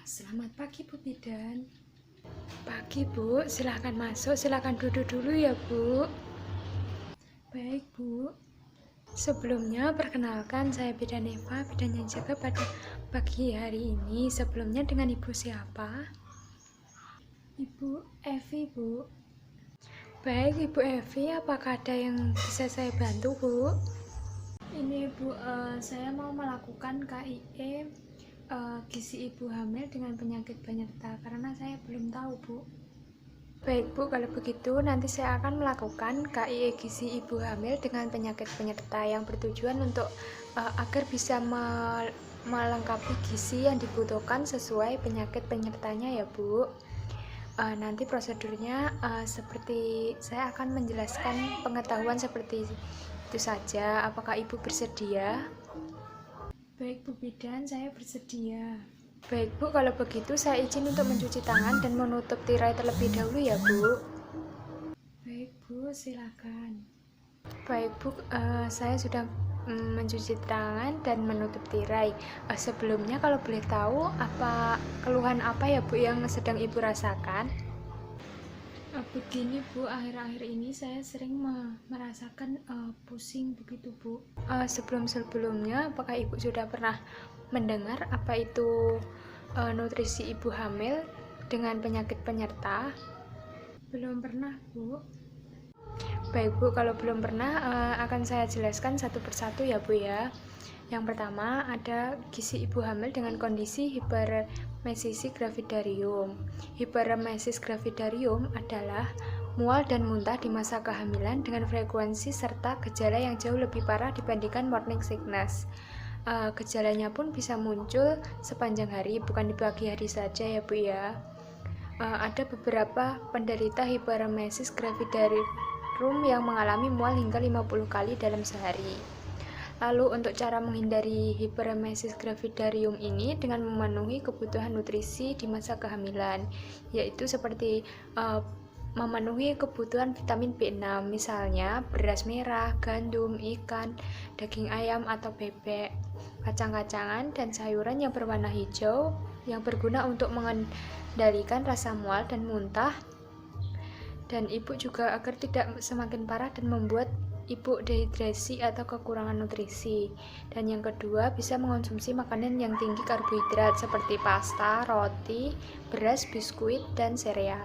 Selamat pagi Bu Bidan. Pagi Bu, silahkan masuk, silahkan duduk dulu ya Bu. Baik Bu, sebelumnya perkenalkan saya Bidan Eva, bidan yang jaga pada pagi hari ini. Sebelumnya dengan Ibu siapa? Ibu Evi Bu. Baik Ibu Evi, apakah ada yang bisa saya bantu Bu? Ini Bu, saya mau melakukan KIE gizi ibu hamil dengan penyakit penyerta karena saya belum tahu Bu. Baik Bu, kalau begitu nanti saya akan melakukan KIE gizi ibu hamil dengan penyakit penyerta yang bertujuan untuk agar bisa melengkapi gizi yang dibutuhkan sesuai penyakit penyertanya ya Bu. Nanti prosedurnya seperti saya akan menjelaskan pengetahuan seperti itu saja. Apakah Ibu bersedia? Baik Bu Bidan, saya bersedia. Baik Bu, kalau begitu saya izin untuk mencuci tangan dan menutup tirai terlebih dahulu ya Bu. Baik Bu, silakan. Baik Bu, saya sudah mencuci tangan dan menutup tirai. Sebelumnya kalau boleh tahu, keluhan apa ya Bu yang sedang Ibu rasakan? Begini Bu, akhir-akhir ini saya sering merasakan pusing begitu Bu. Sebelumnya, apakah Ibu sudah pernah mendengar apa itu nutrisi ibu hamil dengan penyakit penyerta? Belum pernah Bu. Baik Bu, kalau belum pernah akan saya jelaskan satu persatu ya Bu ya. Yang pertama ada gizi ibu hamil dengan kondisi hiperemesis gravidarium. Hiperemesis gravidarium adalah mual dan muntah di masa kehamilan dengan frekuensi serta gejala yang jauh lebih parah dibandingkan morning sickness. Gejalanya pun bisa muncul sepanjang hari, bukan di pagi hari saja ya Bu ya. Ada beberapa penderita hiperemesis gravidarium yang mengalami mual hingga 50 kali dalam sehari. Lalu untuk cara menghindari hiperemesis gravidarium ini dengan memenuhi kebutuhan nutrisi di masa kehamilan, yaitu seperti memenuhi kebutuhan vitamin B6, misalnya beras merah, gandum, ikan, daging ayam atau bebek, kacang-kacangan dan sayuran yang berwarna hijau yang berguna untuk mengendalikan rasa mual dan muntah, dan Ibu juga agar tidak semakin parah dan membuat Ibu dehidrasi atau kekurangan nutrisi. Dan yang kedua, bisa mengonsumsi makanan yang tinggi karbohidrat seperti pasta, roti, beras, biskuit, dan sereal.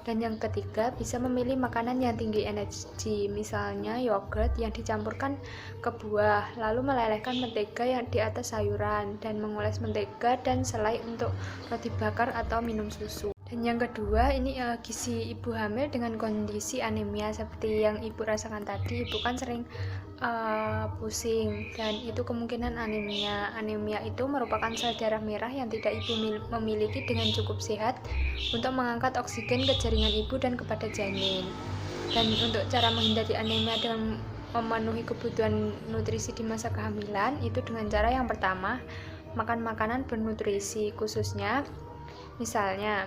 Dan yang ketiga, bisa memilih makanan yang tinggi energi, misalnya yogurt yang dicampurkan ke buah, lalu melelehkan mentega yang di atas sayuran, dan mengoles mentega dan selai untuk roti bakar atau minum susu. Dan yang kedua, ini gizi ibu hamil dengan kondisi anemia seperti yang Ibu rasakan tadi. Ibu kan sering pusing, dan itu kemungkinan anemia. Anemia itu merupakan sel darah merah yang tidak Ibu memiliki dengan cukup sehat untuk mengangkat oksigen ke jaringan Ibu dan kepada janin. Dan untuk cara menghindari anemia dengan memenuhi kebutuhan nutrisi di masa kehamilan, itu dengan cara yang pertama, makan makanan bernutrisi, khususnya misalnya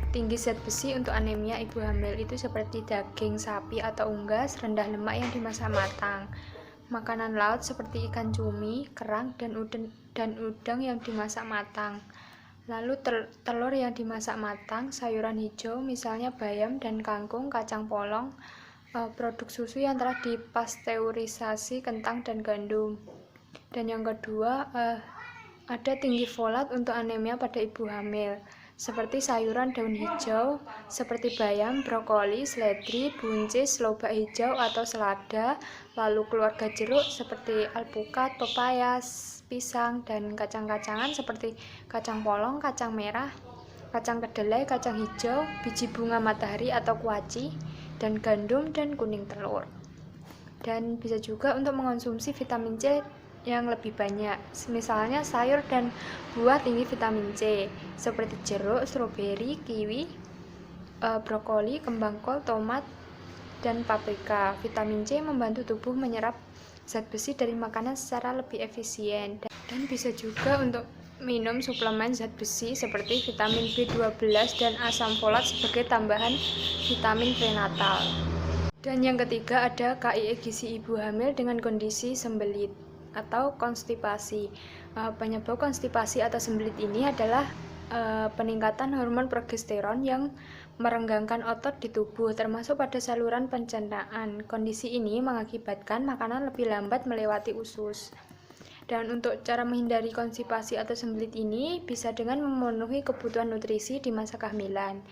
tinggi zat besi. Untuk anemia ibu hamil itu seperti daging sapi atau unggas, rendah lemak yang dimasak matang, makanan laut seperti ikan cumi, kerang, dan udang yang dimasak matang, lalu telur yang dimasak matang, sayuran hijau misalnya bayam dan kangkung, kacang polong, produk susu yang telah dipasteurisasi, kentang dan gandum. Dan yang kedua, ada tinggi folat untuk anemia pada ibu hamil, seperti sayuran daun hijau seperti bayam, brokoli, seledri, buncis, lobak hijau atau selada, lalu keluarga jeruk seperti alpukat, pepaya, pisang, dan kacang-kacangan seperti kacang polong, kacang merah, kacang kedelai, kacang hijau, biji bunga matahari atau kuaci, dan gandum dan kuning telur. Dan bisa juga untuk mengonsumsi vitamin C yang lebih banyak, misalnya sayur dan buah tinggi vitamin C seperti jeruk, stroberi, kiwi, brokoli, kembang kol, tomat, dan paprika. Vitamin C membantu tubuh menyerap zat besi dari makanan secara lebih efisien. Dan bisa juga untuk minum suplemen zat besi seperti vitamin B12 dan asam folat sebagai tambahan vitamin prenatal. Dan yang ketiga ada KIE gizi ibu hamil dengan kondisi sembelit atau konstipasi. Penyebab konstipasi atau sembelit ini adalah peningkatan hormon progesteron yang merenggangkan otot di tubuh, termasuk pada saluran pencernaan. Kondisi ini mengakibatkan makanan lebih lambat melewati usus. Dan untuk cara menghindari konstipasi atau sembelit ini bisa dengan memenuhi kebutuhan nutrisi di masa kehamilan.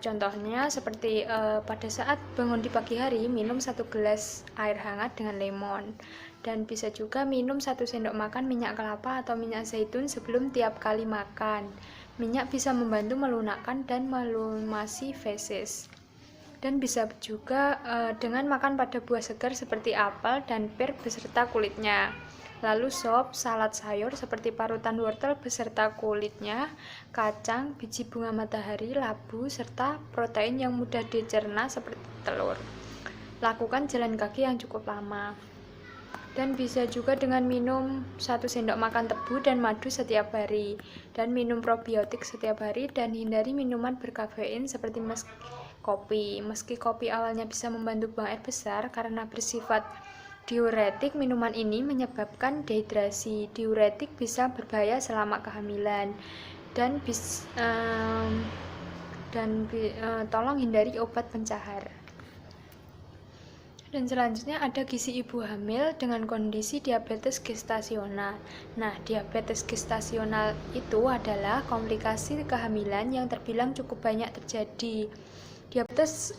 Contohnya seperti pada saat bangun di pagi hari minum 1 gelas air hangat dengan lemon, dan bisa juga minum 1 sendok makan minyak kelapa atau minyak zaitun sebelum tiap kali makan. Minyak bisa membantu melunakkan dan melumasi feses. Dan bisa juga dengan makan pada buah segar seperti apel dan pir beserta kulitnya. Lalu sop, salad sayur seperti parutan wortel beserta kulitnya, kacang, biji bunga matahari, labu, serta protein yang mudah dicerna seperti telur. Lakukan jalan kaki yang cukup lama. Dan bisa juga dengan minum 1 sendok makan tebu dan madu setiap hari, dan minum probiotik setiap hari, dan hindari minuman berkafein seperti kopi. Meski kopi awalnya bisa membantu buang air besar karena bersifat diuretik, minuman ini menyebabkan dehidrasi. Diuretik bisa berbahaya selama kehamilan, dan tolong hindari obat pencahar. Dan selanjutnya ada gizi ibu hamil dengan kondisi diabetes gestasional. Nah, diabetes gestasional itu adalah komplikasi kehamilan yang terbilang cukup banyak terjadi. Diabetes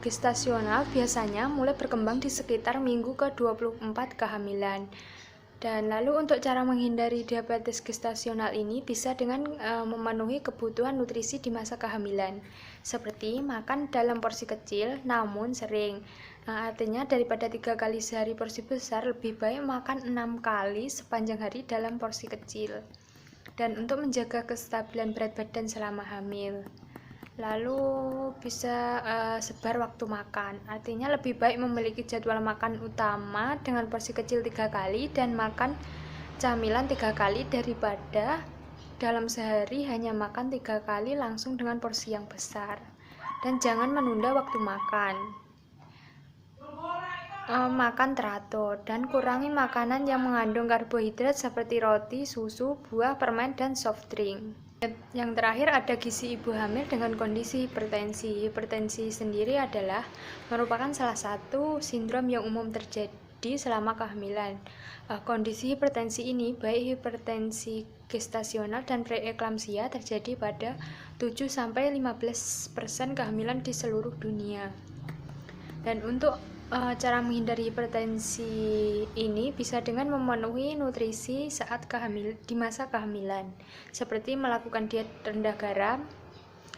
gestasional biasanya mulai berkembang di sekitar minggu ke-24 kehamilan. Dan lalu untuk cara menghindari diabetes gestasional ini bisa dengan memenuhi kebutuhan nutrisi di masa kehamilan, seperti makan dalam porsi kecil namun sering. Artinya daripada 3 kali sehari porsi besar, lebih baik makan 6 kali sepanjang hari dalam porsi kecil. Dan untuk menjaga kestabilan berat badan selama hamil, lalu bisa sebar waktu makan, artinya lebih baik memiliki jadwal makan utama dengan porsi kecil 3 kali dan makan camilan 3 kali daripada dalam sehari hanya makan 3 kali langsung dengan porsi yang besar. Dan jangan menunda waktu makan. Makan teratur dan kurangi makanan yang mengandung karbohidrat seperti roti, susu, buah, permen, dan soft drink. Yang terakhir ada gizi ibu hamil dengan kondisi hipertensi. Hipertensi sendiri adalah merupakan salah satu sindrom yang umum terjadi selama kehamilan. Kondisi hipertensi ini, baik hipertensi gestasional dan preeklamsia, terjadi pada 7-15% kehamilan di seluruh dunia. Dan untuk cara menghindari hipertensi ini bisa dengan memenuhi nutrisi saat di masa kehamilan, seperti melakukan diet rendah garam,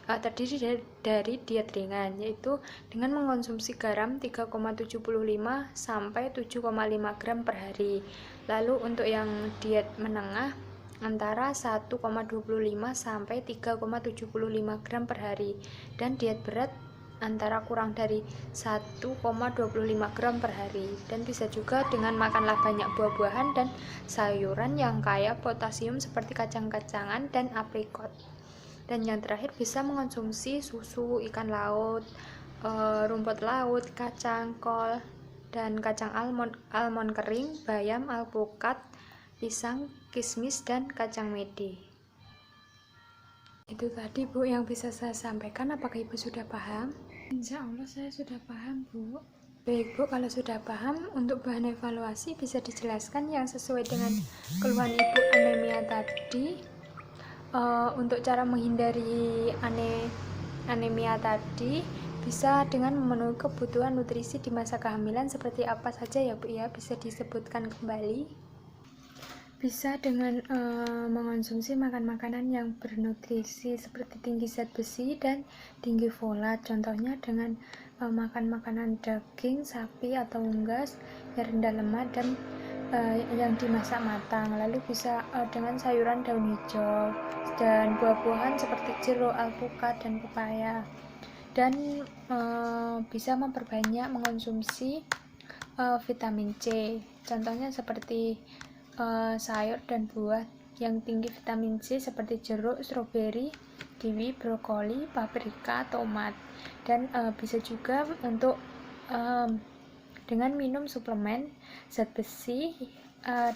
terdiri dari diet ringan, yaitu dengan mengkonsumsi garam 3,75 sampai 7,5 gram per hari. Lalu untuk yang diet menengah antara 1,25 sampai 3,75 gram per hari, dan diet berat antara kurang dari 1,25 gram per hari. Dan bisa juga dengan makanlah banyak buah-buahan dan sayuran yang kaya potasium seperti kacang-kacangan dan aprikot. Dan yang terakhir bisa mengonsumsi susu, ikan laut, rumput laut, kacang, kol, dan kacang almond kering, bayam, alpukat, pisang, kismis, dan kacang mede. Itu tadi Bu yang bisa saya sampaikan. Apakah Ibu sudah paham? Insya Allah saya sudah paham Bu. Baik Bu, kalau sudah paham, untuk bahan evaluasi bisa dijelaskan yang sesuai dengan keluhan Ibu anemia tadi. Untuk cara menghindari anemia tadi bisa dengan memenuhi kebutuhan nutrisi di masa kehamilan seperti apa saja ya Bu ya, bisa disebutkan kembali. Bisa dengan mengonsumsi makanan yang bernutrisi seperti tinggi zat besi dan tinggi folat. Contohnya dengan makan makanan daging sapi atau unggas yang rendah lemak dan yang dimasak matang. Lalu bisa dengan sayuran daun hijau dan buah-buahan seperti jeruk, alpukat, dan pepaya. Dan bisa memperbanyak mengonsumsi vitamin C. Contohnya seperti sayur dan buah yang tinggi vitamin C seperti jeruk, stroberi, kiwi, brokoli, paprika, tomat. Dan bisa juga untuk dengan minum suplemen zat besi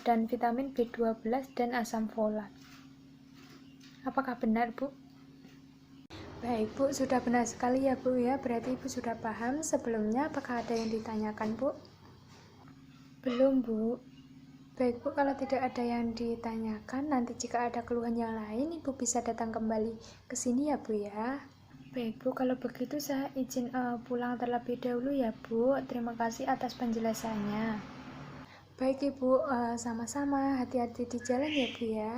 dan vitamin B12 dan asam folat. Apakah benar, Bu? Baik, Bu, sudah benar sekali ya, Bu ya. Berarti Ibu sudah paham. Sebelumnya apakah ada yang ditanyakan, Bu? Belum, Bu. Baik, Bu, kalau tidak ada yang ditanyakan, nanti jika ada keluhan yang lain, Ibu bisa datang kembali ke sini ya, Bu ya. Baik, Bu, kalau begitu saya izin pulang terlebih dahulu ya, Bu. Terima kasih atas penjelasannya. Baik, Ibu, sama-sama. Hati-hati di jalan ya, Bu ya.